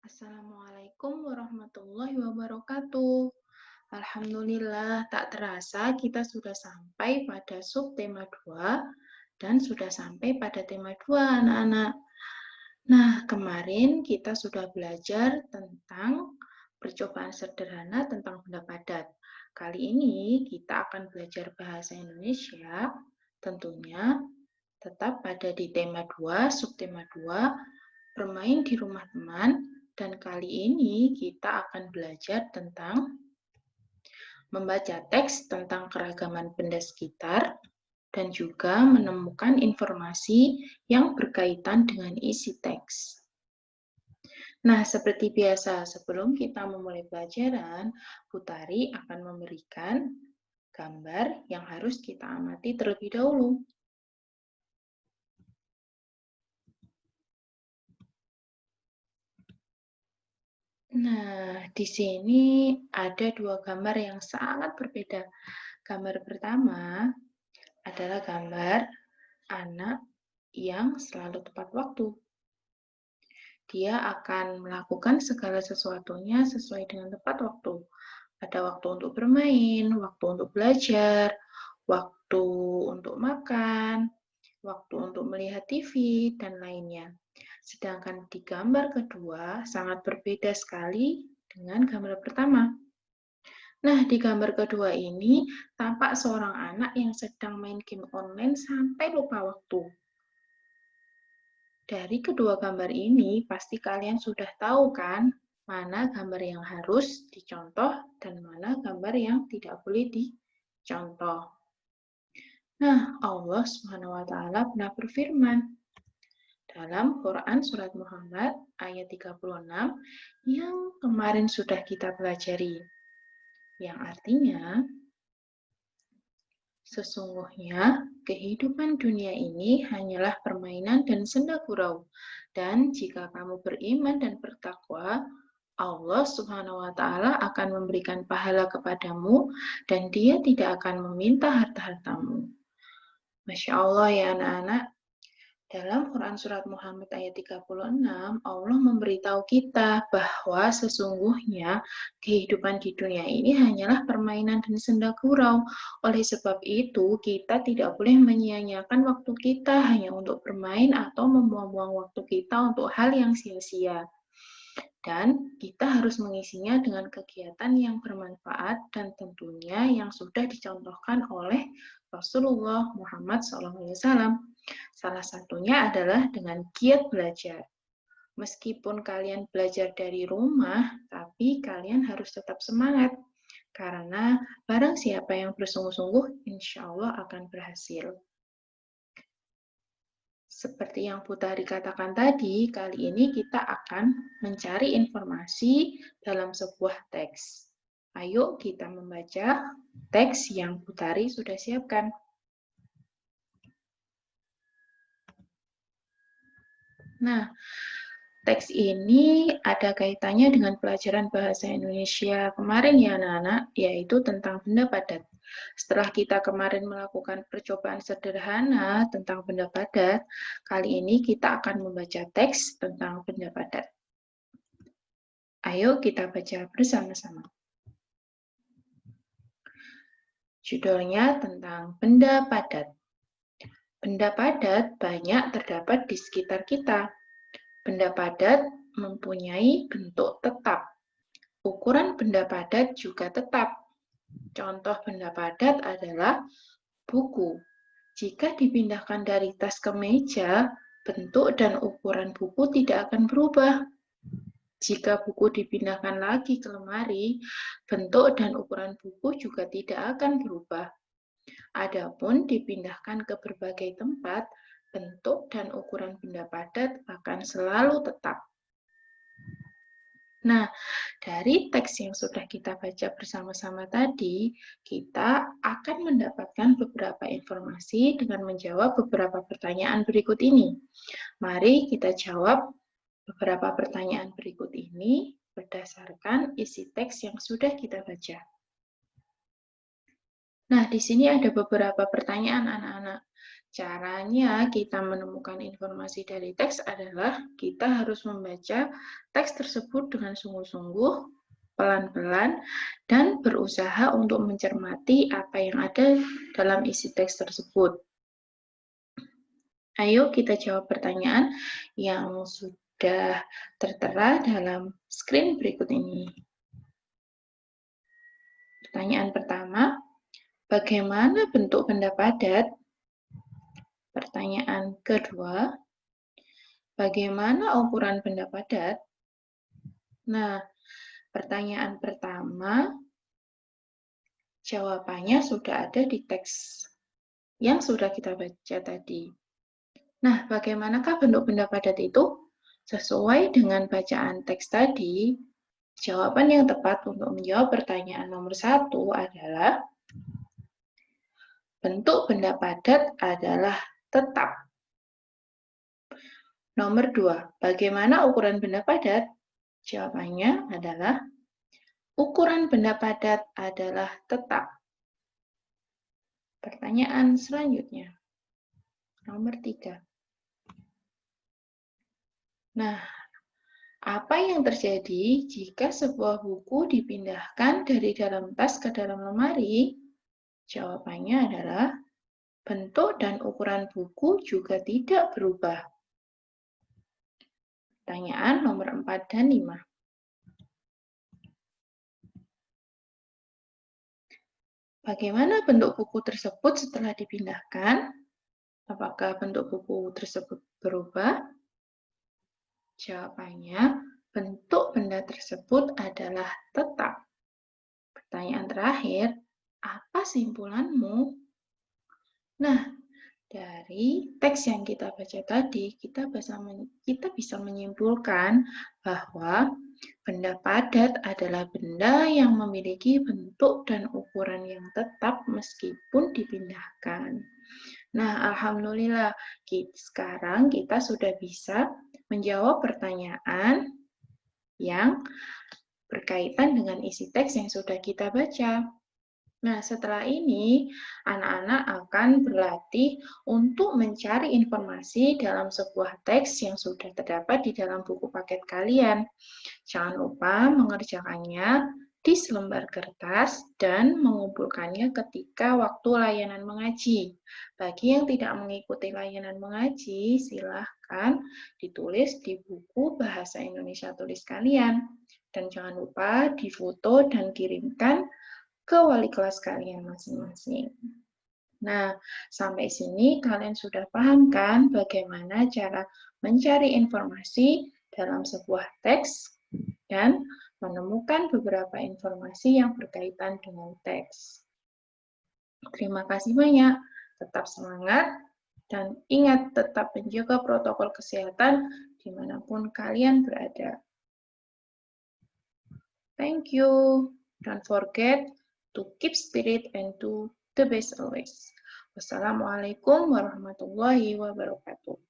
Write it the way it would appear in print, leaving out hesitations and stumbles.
Assalamualaikum warahmatullahi wabarakatuh. Alhamdulillah, tak terasa kita sudah sampai pada subtema 2 dan sudah sampai pada tema 2, anak-anak. Nah, kemarin kita sudah belajar tentang percobaan sederhana tentang benda padat. Kali ini kita akan belajar bahasa Indonesia, tentunya tetap pada di tema 2, subtema 2, bermain di rumah teman, dan kali ini kita akan belajar tentang membaca teks tentang keragaman benda sekitar dan juga menemukan informasi yang berkaitan dengan isi teks. Nah, seperti biasa, sebelum kita memulai pelajaran, Putari akan memberikan gambar yang harus kita amati terlebih dahulu. Nah, di sini ada dua gambar yang sangat berbeda. Gambar pertama adalah gambar anak yang selalu tepat waktu. Dia akan melakukan segala sesuatunya sesuai dengan tepat waktu. Ada waktu untuk bermain, waktu untuk belajar, waktu untuk makan, waktu untuk melihat TV, dan lainnya. Sedangkan di gambar kedua sangat berbeda sekali dengan gambar pertama. Nah, di gambar kedua ini tampak seorang anak yang sedang main game online sampai lupa waktu. Dari kedua gambar ini, pasti kalian sudah tahu kan, mana gambar yang harus dicontoh dan mana gambar yang tidak boleh dicontoh. Nah, Allah Subhanahu wa Ta'ala pernah berfirman dalam Quran Surat Muhammad ayat 36 yang kemarin sudah kita pelajari, yang artinya, sesungguhnya kehidupan dunia ini hanyalah permainan dan senda gurau, dan jika kamu beriman dan bertakwa, Allah Subhanahu wa Ta'ala akan memberikan pahala kepadamu, dan Dia tidak akan meminta harta-hartamu. Masya Allah ya anak-anak. Dalam Quran Surat Muhammad ayat 36, Allah memberitahu kita bahwa sesungguhnya kehidupan di dunia ini hanyalah permainan dan senda gurau. Oleh sebab itu, kita tidak boleh menyia-nyiakan waktu kita hanya untuk bermain atau membuang-buang waktu kita untuk hal yang sia-sia. Dan kita harus mengisinya dengan kegiatan yang bermanfaat dan tentunya yang sudah dicontohkan oleh Rasulullah Muhammad SAW. Salah satunya adalah dengan giat belajar. Meskipun kalian belajar dari rumah, tapi kalian harus tetap semangat. Karena barang siapa yang bersungguh-sungguh, insya Allah akan berhasil. Seperti yang Putari katakan tadi, kali ini kita akan mencari informasi dalam sebuah teks. Ayo kita membaca teks yang Putari sudah siapkan. Nah, teks ini ada kaitannya dengan pelajaran bahasa Indonesia kemarin ya anak-anak, yaitu tentang benda padat. Setelah kita kemarin melakukan percobaan sederhana tentang benda padat, kali ini kita akan membaca teks tentang benda padat. Ayo kita baca bersama-sama. Judulnya tentang benda padat. Benda padat banyak terdapat di sekitar kita. Benda padat mempunyai bentuk tetap. Ukuran benda padat juga tetap. Contoh benda padat adalah buku. Jika dipindahkan dari tas ke meja, bentuk dan ukuran buku tidak akan berubah. Jika buku dipindahkan lagi ke lemari, bentuk dan ukuran buku juga tidak akan berubah. Adapun dipindahkan ke berbagai tempat, bentuk dan ukuran benda padat akan selalu tetap. Nah, dari teks yang sudah kita baca bersama-sama tadi, kita akan mendapatkan beberapa informasi dengan menjawab beberapa pertanyaan berikut ini. Mari kita jawab beberapa pertanyaan berikut ini berdasarkan isi teks yang sudah kita baca. Nah, di sini ada beberapa pertanyaan anak-anak. Caranya kita menemukan informasi dari teks adalah kita harus membaca teks tersebut dengan sungguh-sungguh, pelan-pelan, dan berusaha untuk mencermati apa yang ada dalam isi teks tersebut. Ayo kita jawab pertanyaan yang sudah tertera dalam screen berikut ini. Pertanyaan pertama, bagaimana bentuk benda padat? Pertanyaan kedua, bagaimana ukuran benda padat? Nah, pertanyaan pertama, jawabannya sudah ada di teks yang sudah kita baca tadi. Nah, bagaimanakah bentuk benda padat itu? Sesuai dengan bacaan teks tadi, jawaban yang tepat untuk menjawab pertanyaan nomor 1 adalah bentuk benda padat adalah tetap. Nomor 2, bagaimana ukuran benda padat? Jawabannya adalah ukuran benda padat adalah tetap. Pertanyaan selanjutnya, nomor 3. Nah, apa yang terjadi jika sebuah buku dipindahkan dari dalam tas ke dalam lemari? Jawabannya adalah bentuk dan ukuran buku juga tidak berubah. Pertanyaan nomor 4 dan 5. Bagaimana bentuk buku tersebut setelah dipindahkan? Apakah bentuk buku tersebut berubah? Jawabannya, bentuk benda tersebut adalah tetap. Pertanyaan terakhir, apa simpulanmu? Nah, dari teks yang kita baca tadi, kita bisa menyimpulkan bahwa benda padat adalah benda yang memiliki bentuk dan ukuran yang tetap meskipun dipindahkan. Nah, alhamdulillah, sekarang kita sudah bisa menjawab pertanyaan yang berkaitan dengan isi teks yang sudah kita baca. Nah, setelah ini, anak-anak akan berlatih untuk mencari informasi dalam sebuah teks yang sudah terdapat di dalam buku paket kalian. Jangan lupa mengerjakannya di selembar kertas dan mengumpulkannya ketika waktu layanan mengaji. Bagi yang tidak mengikuti layanan mengaji, silahkan ditulis di buku Bahasa Indonesia Tulis kalian. Dan jangan lupa difoto dan kirimkan ke wali kelas kalian masing-masing. Nah, sampai sini kalian sudah paham kan bagaimana cara mencari informasi dalam sebuah teks dan menemukan beberapa informasi yang berkaitan dengan teks. Terima kasih banyak, tetap semangat, dan ingat tetap menjaga protokol kesehatan dimanapun kalian berada. Thank you. Don't forget to keep spirit and do the best always. Wassalamualaikum warahmatullahi wabarakatuh.